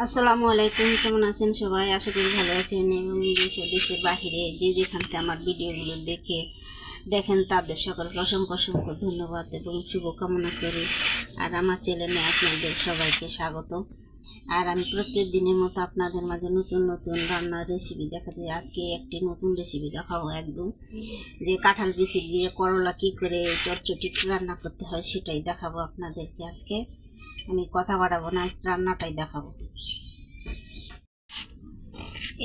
আসসালামু আলাইকুম, কেমন আছেন সবাই? আশা করি ভালো আছেন এবং দেশ ও দেশের বাহিরে যে যেখান থেকে আমার ভিডিওগুলো দেখেন তাদের সকলকে অসংখ্য অসংখ্য ধন্যবাদ এবং শুভকামনা করি। আর আমার চ্যানেলে আপনাদের সবাইকে স্বাগত। আর আমি প্রত্যেক দিনের মতো আপনাদের মাঝে নতুন নতুন রান্নার রেসিপি দেখাতে আজকে একটি নতুন রেসিপি দেখাবো। একদম যে কাঁঠাল বিচি দিয়ে করলা কী করে চটচটি রান্না করতে হয় সেটাই দেখাবো আপনাদেরকে। আজকে আমি কথা বাড়াবো না, রান্নাটাই দেখাবো।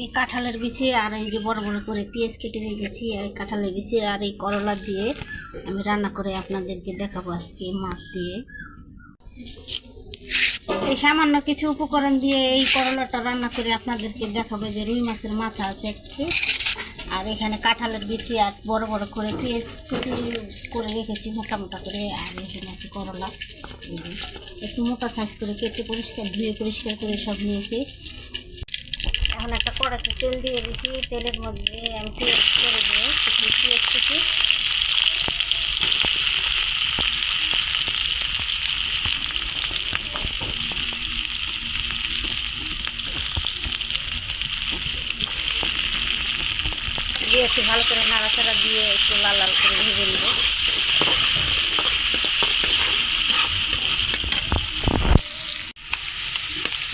এই কাঁঠালের বিচি আর এই যে বড় বড় করে পেঁয়াজ কেটে রেখেছি, এই কাঁঠালের বিচি আর এই করলা দিয়ে আমি রান্না করে আপনাদেরকে দেখাবো আজকে মাছ দিয়ে। এই সামান্য কিছু উপকরণ দিয়ে এই করলাটা রান্না করে আপনাদেরকে দেখাবো। যে রুই মাছের মাথা আছে একটু, আর এখানে কাঁঠালের বিচি আর বড় বড় করে পেঁয়াজ কুচি করে রেখেছি মোটা মোটা করে। আর এখানে আছে করলা, একটু মোটা সাইজ করে কেটে ধুয়ে পরিষ্কার করে সব নিয়েছি। এখন একটা কড়াইতে তেল দিয়ে দিয়েছি, তেলের মধ্যে আমি পেঁয়াজ করে দেবো, পেঁয়াজ কুচি। দিয়ে একটু ভালো করে নাড়াচাড়া দিয়ে একটু লাল লাল করে ভেজে নেব।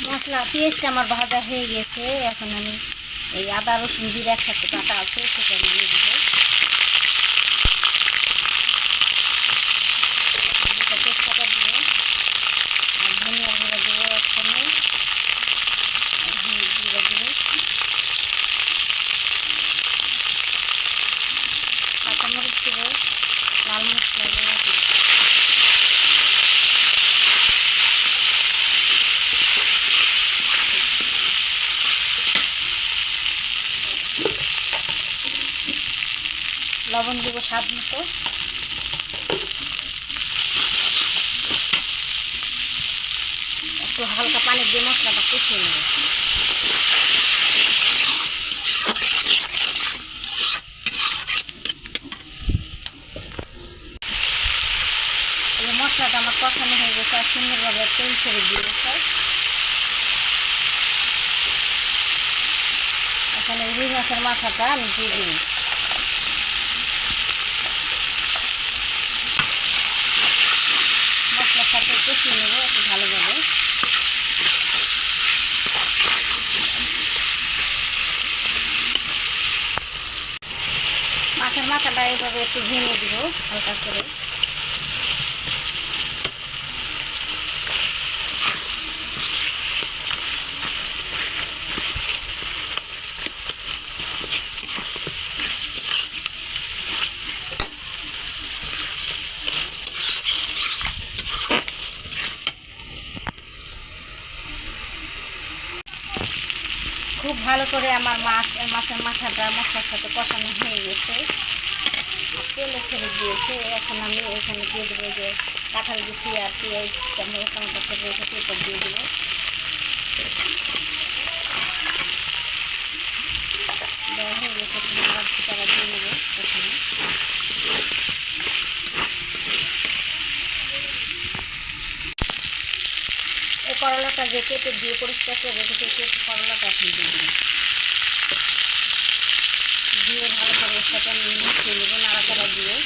মশলা পেঁয়াজটা আমার ভাজা হয়ে গেছে। এখন আমি এই আদা রসুন জিরে একসাথে কাটা আছে সেটা আমি দিয়ে দেবো। তেজপাতা দেবো আর ধনিয়া গুঁড়ো দেবো এক চামচ, আর জিরে দেবো, কাঁচামরিচ দেবো, লাল মশলা দেবো, লবণ দেবো স্বাদ মতো। একটু হালকা পানি দিয়ে মশলাটা কষিয়ে নেব। মশলাটা আমার কষানো হয়ে গেছে আর সুন্দরভাবে তেল ছেড়ে দিয়ে গেছে। এখানে রুই মাছের মাথাটা আমি দিয়ে দিই। মশলার সাথে কষিয়ে নেবো একটু ভালোভাবে। মাছের মাথাটা এইভাবে একটু ভেঙে দিব হালকা করে। খুব ভালো করে আমার মাছের মাথাটা মশলার সাথে কষানো হয়ে গেছে, তেলে ছেড়ে দিয়েছে। এখন আমি এখানে দিয়ে দেবো যে কাঁঠাল বিচি আর পেঁয়াজটা মোটামোটা করে রেখেছি, এটা দিয়ে দেবো। দেওয়া হয়ে গেছে, তারা দিয়ে নেবো এখানে। এই করলাটা যে কেটে দিয়ে পরিষ্কার করে রেখেছি, করলাটা এখন দিয়ে দেবো। দিয়ে ভালো করে এর সাথে আমি মিশিয়ে নেবো নাড়াচাড়া দিয়ে।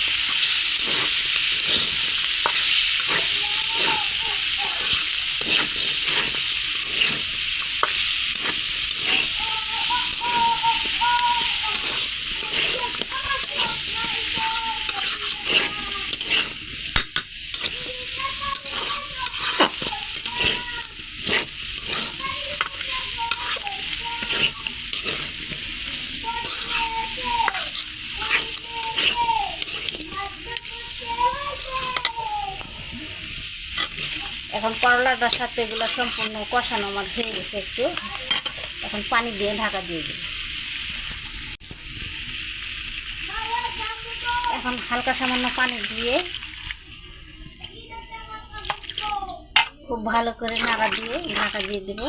এখন করলাটার সাথে এগুলো সম্পূর্ণ কষানো আমার হয়ে গেছে একটু। এখন পানি দিয়ে ঢাকা দিয়ে দিই। এখন হালকা সামান্য পানি দিয়ে খুব ভালো করে নাড়া দিয়ে ঢাকা দিয়ে দেবো।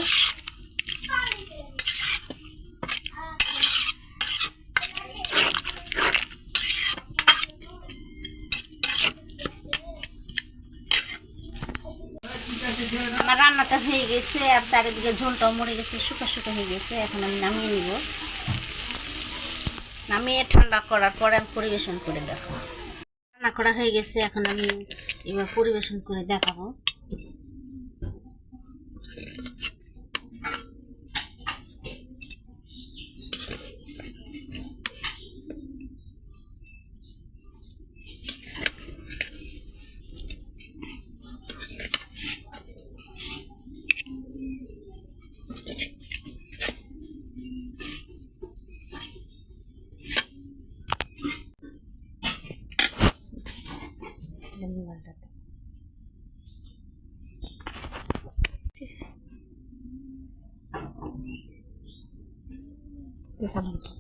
আমার রান্নাটা হয়ে গেছে আর চারিদিকে ঝোলটাও মরে গেছে, শুকা শুকা হয়ে গেছে। এখন আমি নামিয়ে নিব, নামিয়ে ঠান্ডা করার পরে আমি পরিবেশন করে দেখাবো। রান্না করা হয়ে গেছে, এখন আমি এবার পরিবেশন করে দেখাবো। Te saludo.